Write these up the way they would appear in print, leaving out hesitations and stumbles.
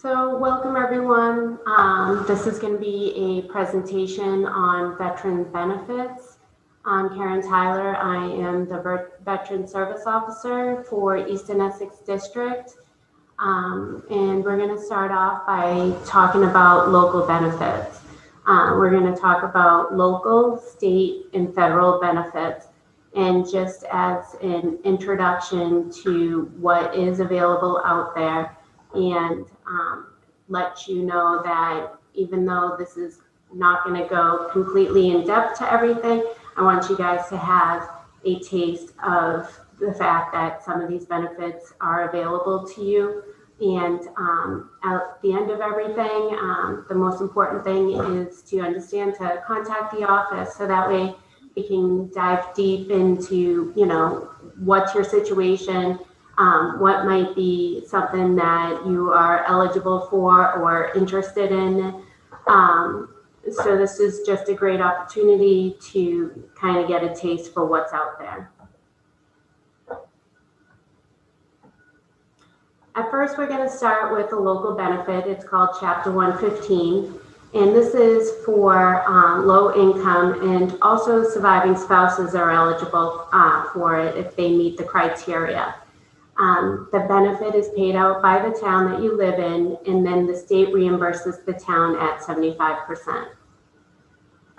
So welcome everyone. This is going to be a presentation on veteran benefits. I'm Karen Tyler. I am the Veteran Service Officer for Eastern Essex District. And we're going to start off by talking about local benefits. We're going to talk about local, state, and federal benefits. And just as an introduction to what is available out there, and let you know that even though this is not going to go completely in depth to everything, I want you guys to have a taste of the fact that some of these benefits are available to you. And at the end of everything, the most important thing is to understand to contact the office, so that way we can dive deep into, what's your situation, what might be something that you are eligible for or interested in. So this is just a great opportunity to kind of get a taste for what's out there. At first, we're going to start with a local benefit. It's called Chapter 115, and this is for low income, and also surviving spouses are eligible for it if they meet the criteria. The benefit is paid out by the town that you live in, and then the state reimburses the town at 75%.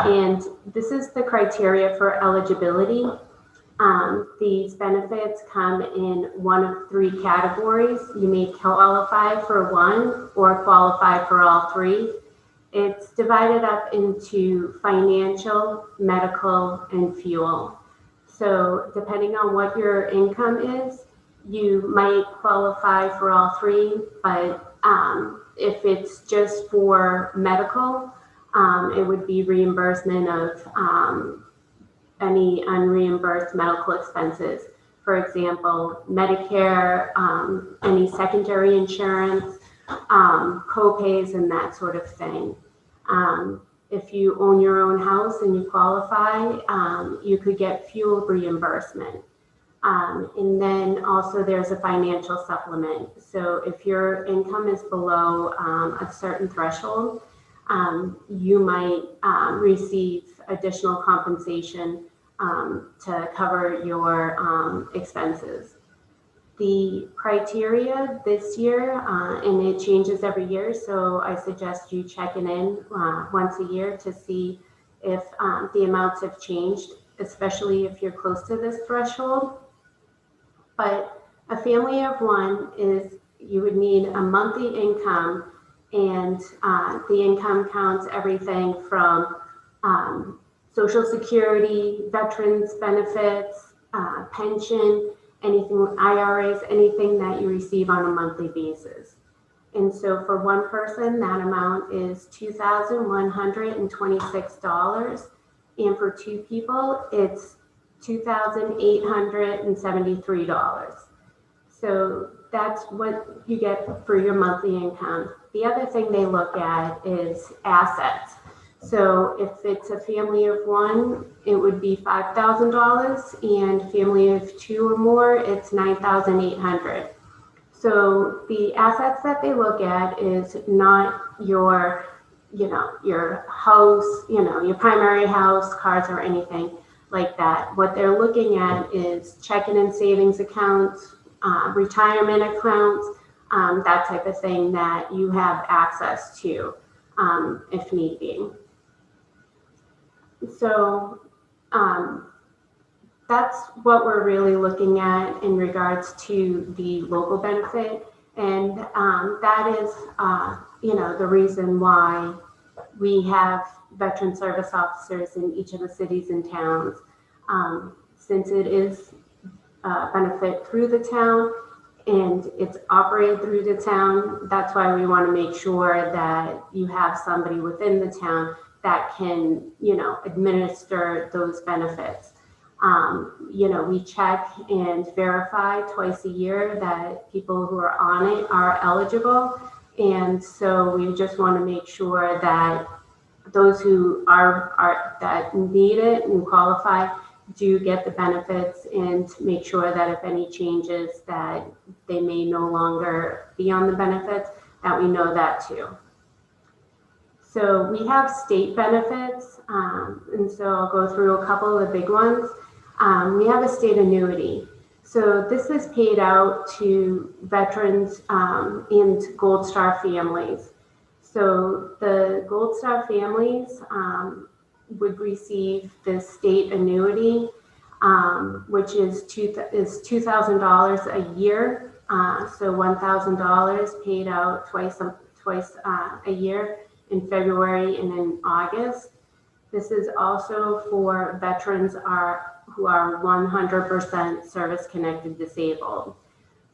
And this is the criteria for eligibility. These benefits come in one of three categories. You may qualify for one or qualify for all three. It's divided up into financial, medical, and fuel. So depending on what your income is, you might qualify for all three, but if it's just for medical, it would be reimbursement of any unreimbursed medical expenses. For example, Medicare, any secondary insurance, co-pays, and that sort of thing. If you own your own house and you qualify, you could get fuel reimbursement. And then also there's a financial supplement. So if your income is below a certain threshold, you might receive additional compensation to cover your expenses. The criteria this year, and it changes every year, so I suggest you checking in once a year to see if the amounts have changed, especially if you're close to this threshold. But a family of one is, you would need a monthly income, and the income counts everything from Social Security, veterans benefits, pension, anything, IRAs, anything that you receive on a monthly basis. And so for one person, that amount is $2,126. And for two people, it's $2,873. So that's what you get for your monthly income. The other thing they look at is assets. So if it's a family of one, it would be $5,000, and family of two or more, it's $9,800. So the assets that they look at is not your, your house, your primary house, cars, or anything like that. What they're looking at is checking and savings accounts, retirement accounts, that type of thing that you have access to if need be. So that's what we're really looking at in regards to the local benefit. And that is, the reason why we have veteran service officers in each of the cities and towns. Since it is a benefit through the town and it's operated through the town, that's why we want to make sure that you have somebody within the town that can, administer those benefits. We check and verify twice a year that people who are on it are eligible. And so we just want to make sure that those who are that need it and qualify do get the benefits, and make sure that if any changes that they may no longer be on the benefits, that we know that too. So we have state benefits, and so I'll go through a couple of the big ones. We have a state annuity. So this is paid out to veterans and Gold Star families. So the Gold Star families would receive the state annuity, which is $2,000 a year. So $1,000 paid out twice a year, in February and in August. This is also for veterans who are 100% service-connected disabled.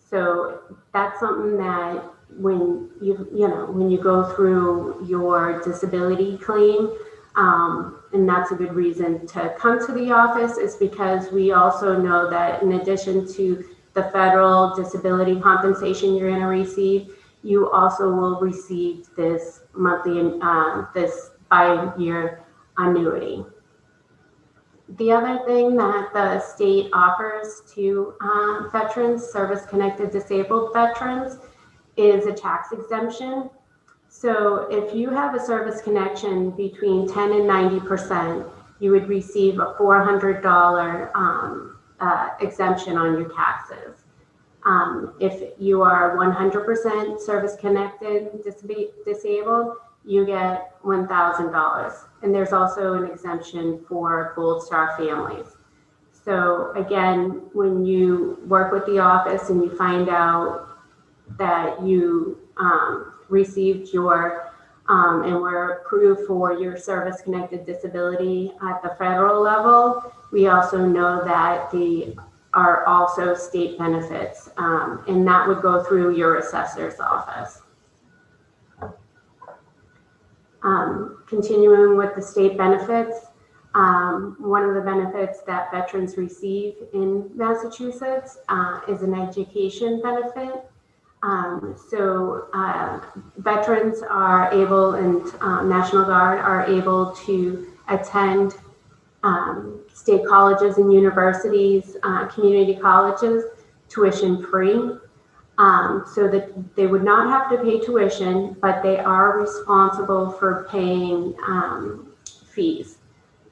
So that's something that when you go through your disability claim, and that's a good reason to come to the office, is because we also know that in addition to the federal disability compensation you're going to receive, you also will receive this monthly, this bi-year annuity. The other thing that the state offers to veterans, service-connected disabled veterans, is a tax exemption. So if you have a service connection between 10 and 90%, you would receive a $400 exemption on your taxes. If you are 100% service-connected disabled, you get $1,000. And there's also an exemption for Gold Star families. So again, when you work with the office and you find out that you received your and were approved for your service-connected disability at the federal level, we also know that the are also state benefits, and that would go through your assessor's office. Continuing with the state benefits, one of the benefits that veterans receive in Massachusetts is an education benefit. So veterans are able, and National Guard are able to attend state colleges and universities, community colleges, tuition free. So that they would not have to pay tuition, but they are responsible for paying fees.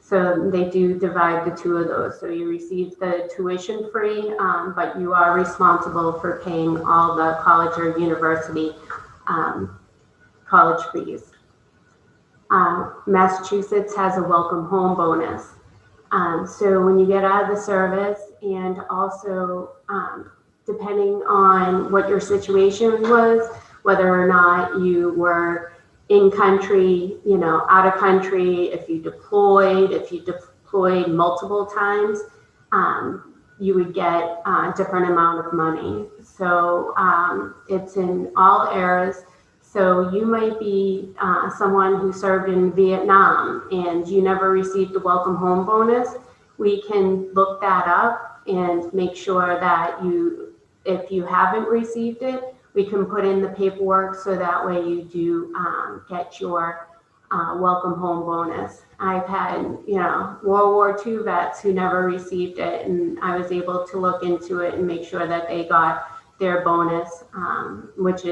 So they do divide the two of those. So you receive the tuition free, but you are responsible for paying all the college or university college fees. Massachusetts has a welcome home bonus. So when you get out of the service, and also depending on what your situation was, whether or not you were in country, out of country, if you deployed multiple times, you would get a different amount of money. So it's in all eras. So you might be someone who served in Vietnam and you never received the welcome home bonus. We can look that up and make sure that if you haven't received it, we can put in the paperwork so that way you do get your welcome home bonus. I've had, World War II vets who never received it, and I was able to look into it and make sure that they got their bonus, which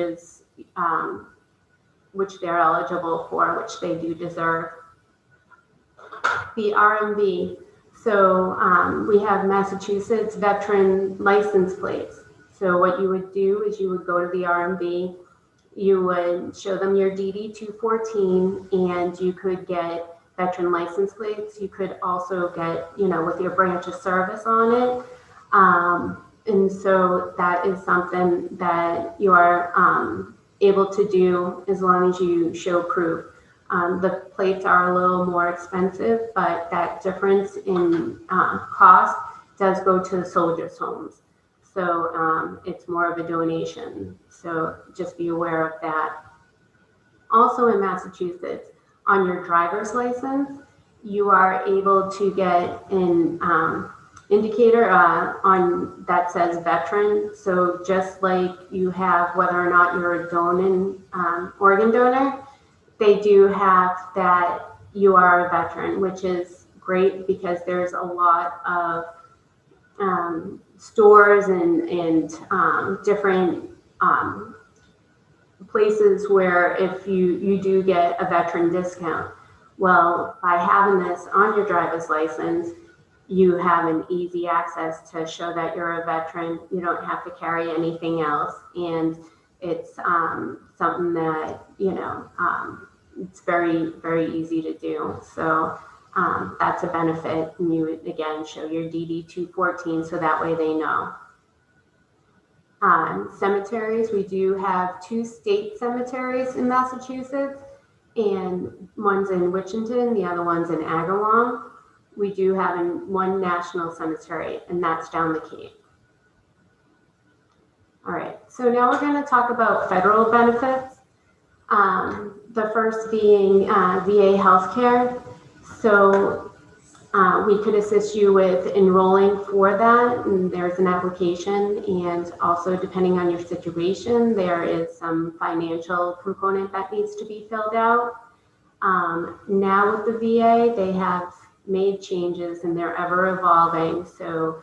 they're eligible for, which they do deserve. The RMV. So we have Massachusetts veteran license plates. So what you would do is you would go to the RMV, you would show them your DD 214, and you could get veteran license plates. You could also get, with your branch of service on it. And so that is something that you are able to do as long as you show proof. The plates are a little more expensive, but that difference in cost does go to the soldiers' homes. So it's more of a donation. So just be aware of that. Also in Massachusetts, on your driver's license, you are able to get an indicator on that says veteran. So just like you have whether or not you're a organ donor, they do have that you are a veteran, which is great because there's a lot of stores and different places where if you do get a veteran discount. Well, by having this on your driver's license, you have an easy access to show that you're a veteran. You don't have to carry anything else. And it's something that, it's very, very easy to do. So that's a benefit. And you would, again, show your DD 214 so that way they know. Cemeteries, we do have 2 state cemeteries in Massachusetts, and one's in Wichita, the other one's in Agawam. We do have one national cemetery, and that's down the Cape. All right, so now we're going to talk about federal benefits. The first being VA healthcare. So we could assist you with enrolling for that, and there's an application, and also depending on your situation, there is some financial component that needs to be filled out. Now with the VA, they have made changes and they're ever evolving, so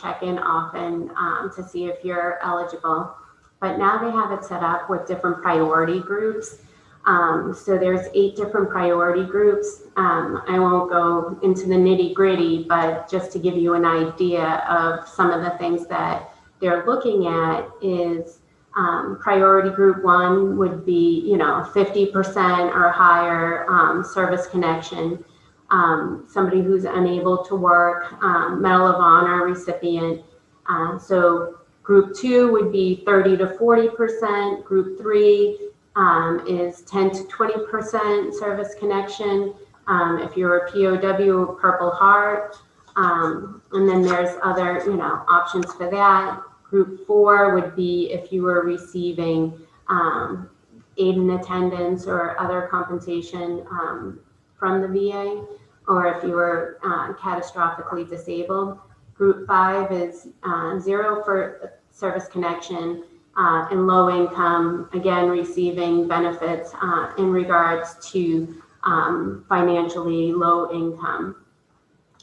check in often to see if you're eligible. But now they have it set up with different priority groups. So there's 8 different priority groups. I won't go into the nitty gritty, but just to give you an idea of some of the things that they're looking at is priority group 1 would be, 50% or higher service connection. Somebody who's unable to work, Medal of Honor recipient. So group 2 would be 30 to 40%. Group 3 is 10 to 20% service connection. If you're a POW, Purple Heart, and then there's other, options for that. Group 4 would be if you were receiving aid in attendance or other compensation from the VA, or if you were catastrophically disabled. Group 5 is 0 for service connection. And low income, again, receiving benefits in regards to financially low income.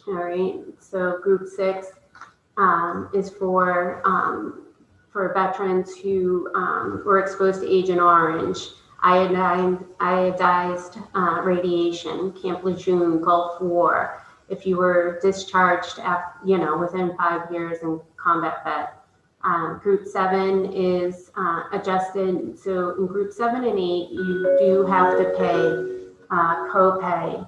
All right, so group 6 is for veterans who were exposed to Agent Orange, iodized radiation, Camp Lejeune, Gulf War, if you were discharged within 5 years in combat vet. Group 7 is adjusted. So in group 7 and 8, you do have to pay copay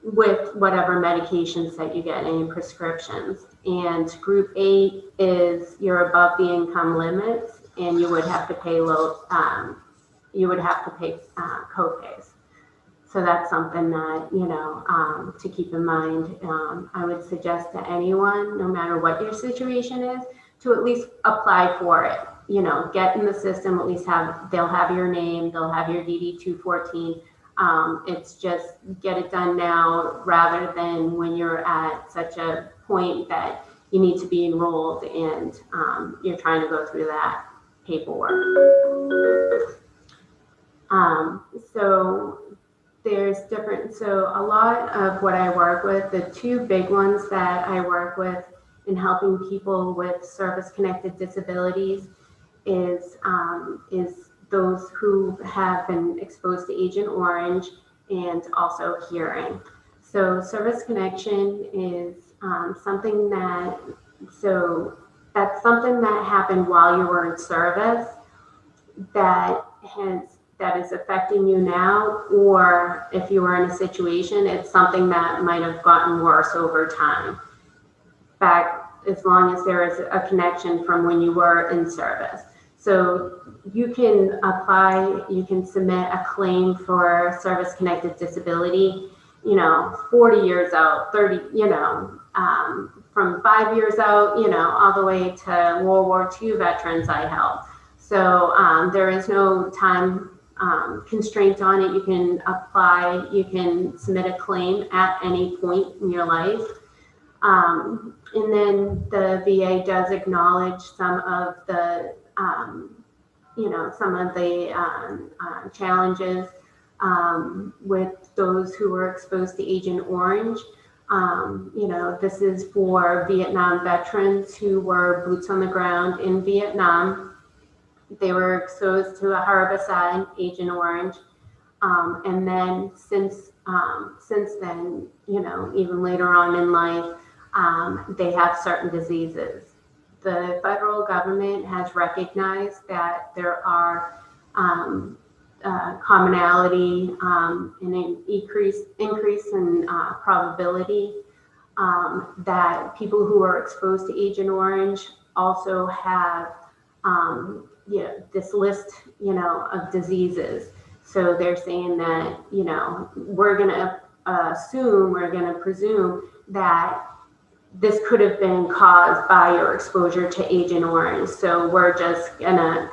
with whatever medications that you get, any prescriptions. And group 8 is you're above the income limits, and you would have to pay copays. So that's something that, to keep in mind. I would suggest to anyone, no matter what your situation is, to at least apply for it. Get in the system, at least they'll have your name, they'll have your DD 214. It's just get it done now rather than when you're at such a point that you need to be enrolled and you're trying to go through that paperwork. So there's different, so a lot of what I work with, the 2 big ones that I work with in helping people with service-connected disabilities is those who have been exposed to Agent Orange and also hearing. So service connection is something that happened while you were in service that is affecting you now, or if you were in a situation, it's something that might have gotten worse over time. Back as long as there is a connection from when you were in service. So you can apply, you can submit a claim for service-connected disability, 40 years out, 30, from 5 years out, all the way to World War II veterans I help. So there is no time constraint on it. You can apply, you can submit a claim at any point in your life. And then the VA does acknowledge some of the, challenges with those who were exposed to Agent Orange. This is for Vietnam veterans who were boots on the ground in Vietnam. they were exposed to a herbicide, Agent Orange, and then since then, even later on in life, they have certain diseases. The federal government has recognized that there are commonality and an increase in probability that people who are exposed to Agent Orange also have this list, of diseases. So they're saying that, we're going to presume that this could have been caused by your exposure to Agent Orange. So we're just gonna,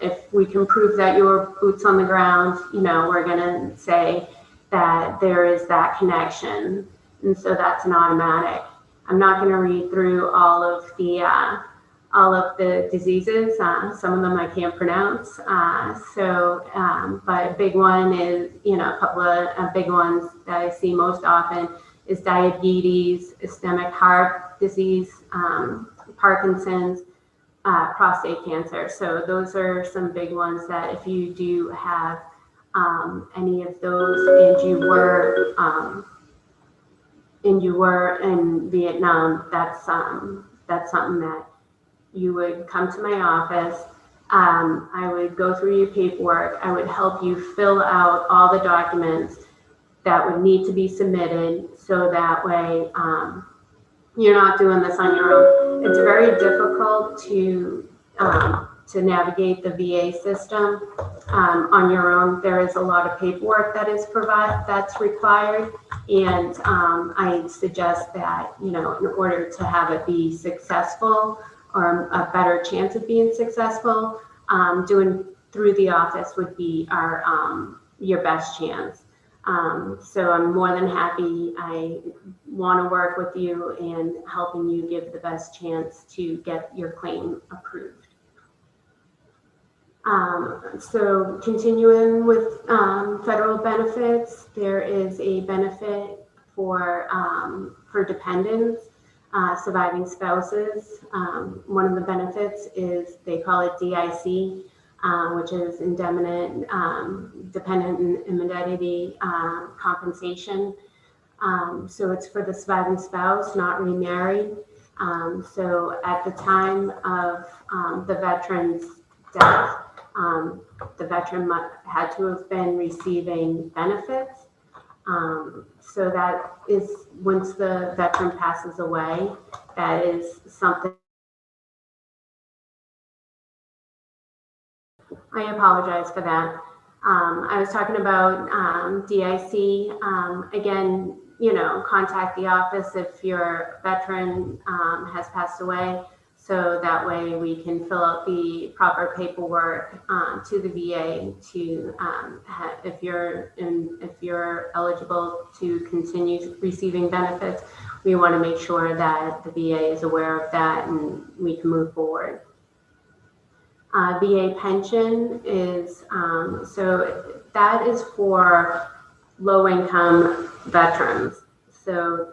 if we can prove that you were boots on the ground, we're gonna say that there is that connection. And so that's an automatic. I'm not gonna read through all of the diseases. Some of them I can't pronounce. But a big one is, a couple of big ones that I see most often is diabetes, ischemic heart disease, Parkinson's, prostate cancer. So those are some big ones that if you do have any of those and you were in Vietnam, that's something that you would come to my office. I would go through your paperwork. I would help you fill out all the documents that would need to be submitted, so that way you're not doing this on your own. It's very difficult to navigate the VA system on your own. There is a lot of paperwork that's required, and I suggest that in order to have it be successful or a better chance of being successful, doing through the office would be your best chance. So I'm more than happy. I want to work with you and helping you give the best chance to get your claim approved. So continuing with federal benefits, there is a benefit for dependents, surviving spouses. One of the benefits is they call it DIC. Which is dependent indemnity compensation. So it's for the surviving spouse, not remarried. So at the time of the veteran's death, the veteran had to have been receiving benefits. So that is, once the veteran passes away, that is something. I apologize for that. I was talking about DIC. Again, contact the office if your veteran has passed away, so that way we can fill out the proper paperwork to the VA to if you're eligible to continue receiving benefits. We want to make sure that the VA is aware of that and we can move forward. VA pension is, so that is for low-income veterans. So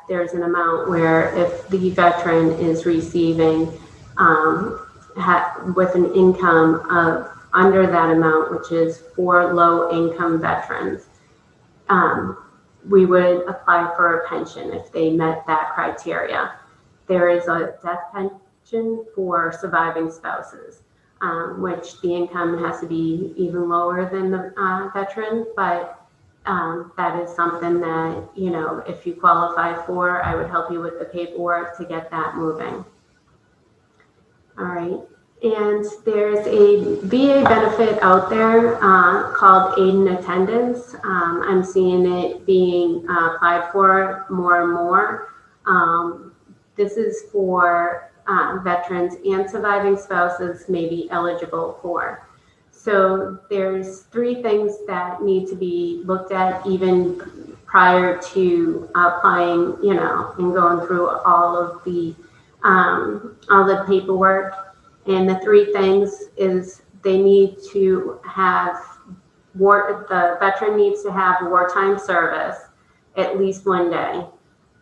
there's an amount where if the veteran is receiving with an income of under that amount, which is for low-income veterans, we would apply for a pension if they met that criteria. There is a death pension for surviving spouses, which the income has to be even lower than the veteran, but that is something that, if you qualify for, I would help you with the paperwork to get that moving. All right. And there's a VA benefit out there called aid and attendance. I'm seeing it being applied for more and more. This is for veterans and surviving spouses may be eligible for. So there's 3 things that need to be looked at even prior to applying, and going through all of the paperwork. And the 3 things is they need to have the veteran needs to have wartime service at least 1 day.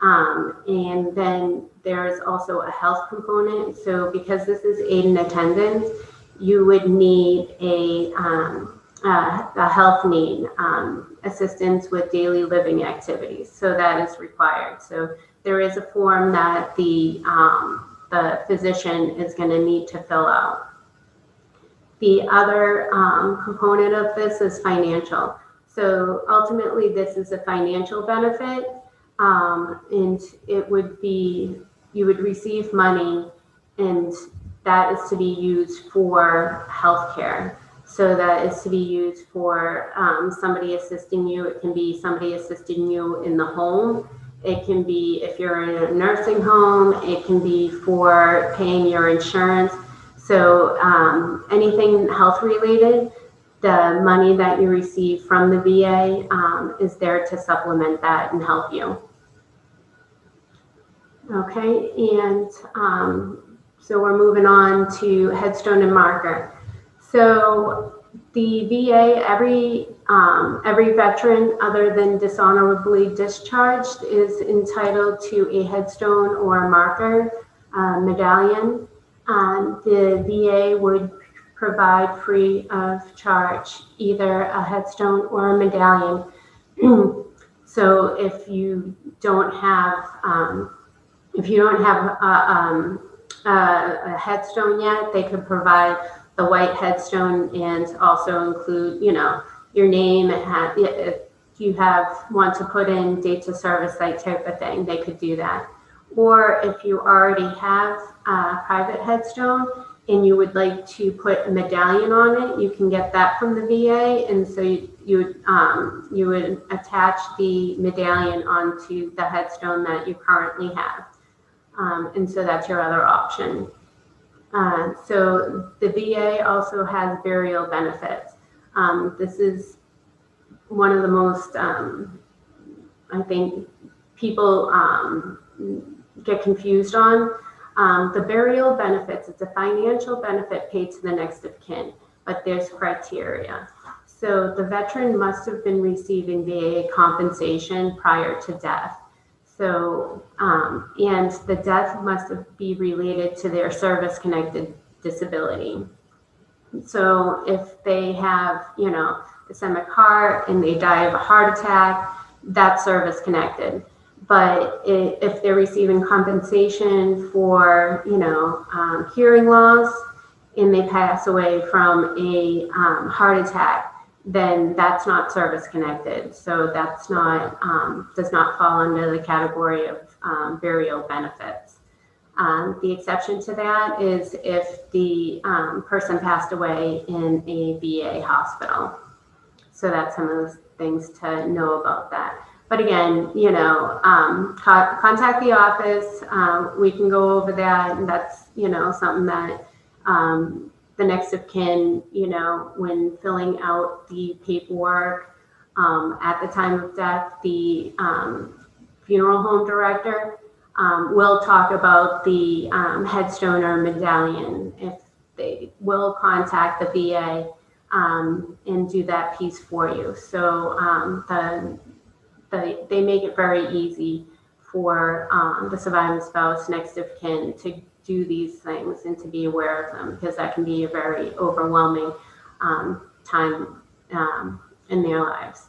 And then there's also a health component. So because this is aid and attendance, you would need a health need, assistance with daily living activities. So that is required. So there is a form that the physician is going to need to fill out. The other component of this is financial. So ultimately, this is a financial benefit, and it would be, you would receive money, and that is to be used for healthcare. So that is to be used for somebody assisting you. It can be somebody assisting you in the home. It can be if you're in a nursing home. It can be for paying your insurance. So anything health related, the money that you receive from the VA is there to supplement that and help you. Okay, and so we're moving on to headstone and marker. So the VA, every veteran other than dishonorably discharged is entitled to a headstone or a marker medallion. The VA would provide free of charge either a headstone or a medallion. So if you don't have a headstone yet, they could provide the white headstone and also include, your name. If you want to put in dates of service, that type of thing, they could do that. Or if you already have a private headstone and you would like to put a medallion on it, you can get that from the VA, and so you would attach the medallion onto the headstone that you currently have, and so that's your other option. So the VA also has burial benefits. This is one of the most, I think, people get confused on. The burial benefits, it's a financial benefit paid to the next of kin, but there's criteria. So the veteran must have been receiving VA compensation prior to death. So, and the death must be related to their service-connected disability. So if they have, ischemic heart and they die of a heart attack, that's service-connected. But if they're receiving compensation for, hearing loss and they pass away from a heart attack, then that's not service connected. So that's not, does not fall under the category of burial benefits. The exception to that is if the person passed away in a VA hospital. So that's some of the things to know about that. But again, contact the office. We can go over that, and that's, something that the next of kin, when filling out the paperwork at the time of death, the funeral home director will talk about the headstone or medallion. If they will contact the VA and do that piece for you. So they make it very easy for the surviving spouse, next of kin, to do these things and to be aware of them, because that can be a very overwhelming time in their lives.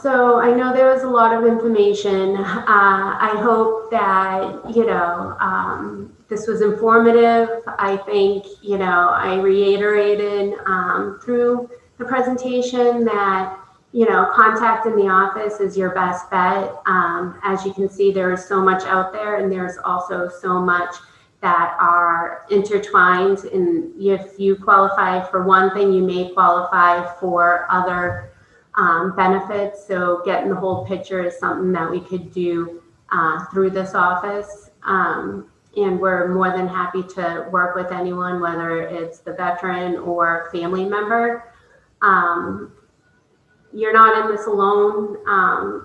So I know there was a lot of information. I hope that, this was informative. I think, I reiterated through the presentation that, contacting the office is your best bet. As you can see, there is so much out there, and there's also so much that are intertwined. And if you qualify for one thing, you may qualify for other benefits. So getting the whole picture is something that we could do through this office. And we're more than happy to work with anyone, whether it's the veteran or family member. You're not in this alone.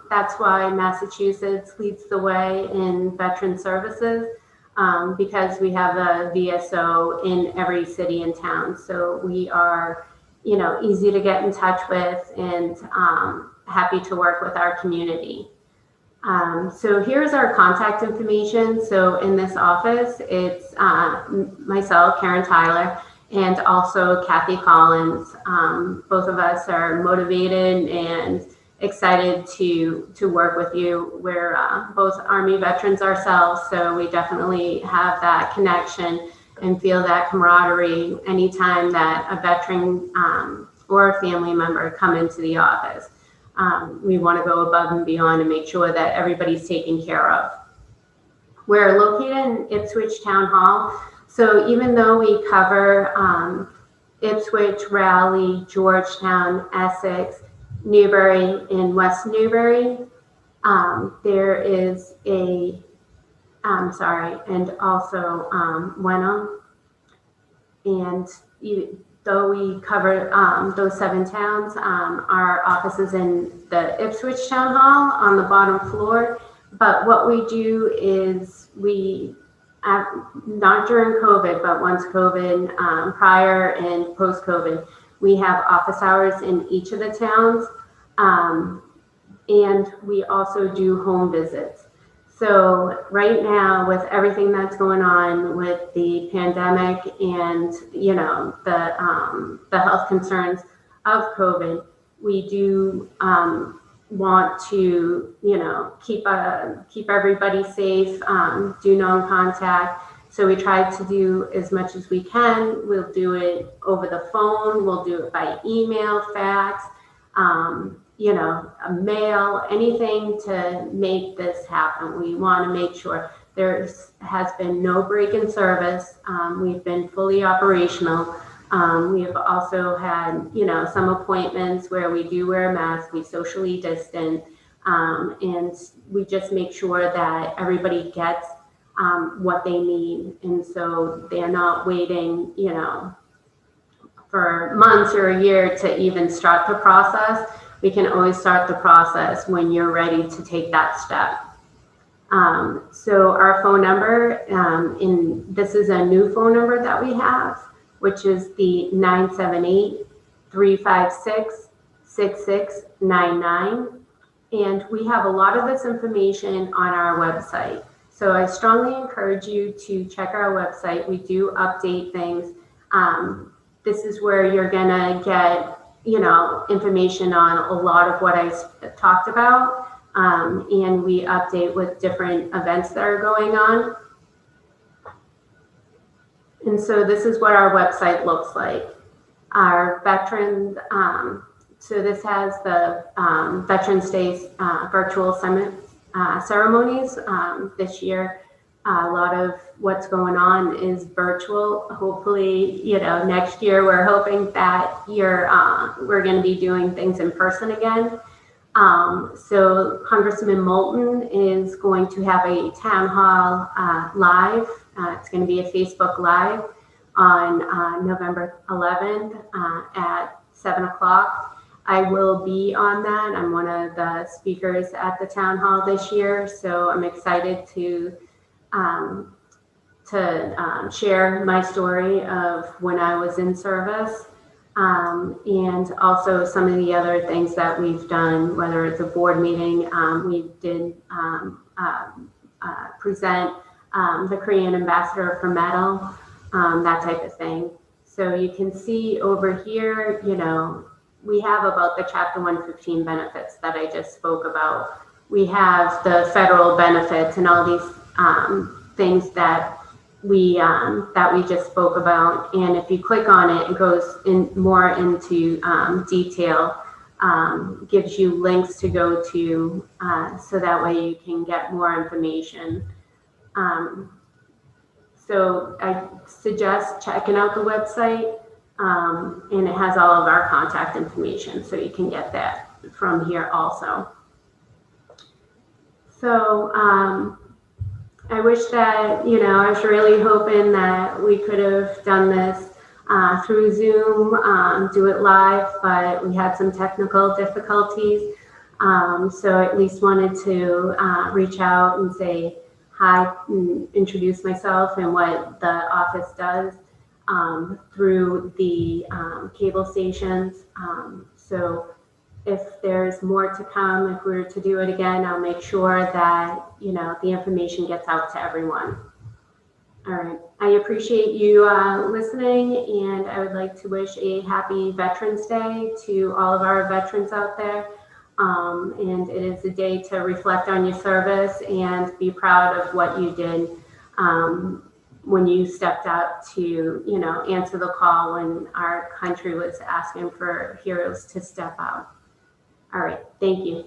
That's why Massachusetts leads the way in veteran services, because we have a VSO in every city and town. So we are, easy to get in touch with, and happy to work with our community. So here's our contact information. So in this office, it's myself, Karen Tyler, and also Kathy Collins. Both of us are motivated and excited to work with you. We're both Army veterans ourselves, so we definitely have that connection and feel that camaraderie anytime that a veteran or a family member come into the office. We want to go above and beyond and make sure that everybody's taken care of. We're located in Ipswich Town Hall, so even though we cover Ipswich, Raleigh, Georgetown, Essex, Newbury, and West Newbury, there is a, and also Wenham, and though we cover those 7 towns, our office is in the Ipswich Town Hall on the bottom floor. But what we do is we, not during COVID, but once COVID, prior and post-COVID, we have office hours in each of the towns. And we also do home visits. So right now, with everything that's going on with the pandemic and the health concerns of COVID, we do want to keep everybody safe, do non-contact. So we try to do as much as we can. We'll do it over the phone. We'll do it by email, fax. A mail, anything to make this happen. We want to make sure there has been no break in service. We've been fully operational. We have also had, some appointments where we do wear a mask, we socially distance, and we just make sure that everybody gets what they need. And so they're not waiting, for months or a year to even start the process. We can always start the process when you're ready to take that step. So our phone number, this is a new phone number that we have, which is the 978-356-6699. And we have a lot of this information on our website. So I strongly encourage you to check our website. We do update things. This is where you're gonna get information on a lot of what I talked about, and we update with different events that are going on. And so this is what our website looks like. Our veterans, so this has the Veterans Day virtual summit ceremonies. This year, a lot of what's going on is virtual. Hopefully, next year we're hoping that we're going to be doing things in person again. So Congressman Moulton is going to have a town hall live. It's going to be a Facebook Live on November 11th at 7 o'clock. I will be on that. I'm one of the speakers at the town hall this year, so I'm excited to share my story of when I was in service, and also some of the other things that we've done, whether it's a board meeting. We did present the Korean ambassador for medal, that type of thing. So you can see over here, we have about the Chapter 115 benefits that I just spoke about. We have the federal benefits and all these things that we just spoke about. And if you click on it, it goes in more into detail, gives you links to go to, so that way you can get more information. So I suggest checking out the website, and it has all of our contact information, so you can get that from here also. So I wish that, I was really hoping that we could have done this through Zoom, do it live, but we had some technical difficulties. So I at least wanted to reach out and say hi, and introduce myself and what the office does through the cable stations. So if there's more to come, if we were to do it again, I'll make sure that, the information gets out to everyone. All right. I appreciate you listening, and I would like to wish a happy Veterans Day to all of our veterans out there. And it is a day to reflect on your service and be proud of what you did when you stepped out to, answer the call when our country was asking for heroes to step out. All right. Thank you.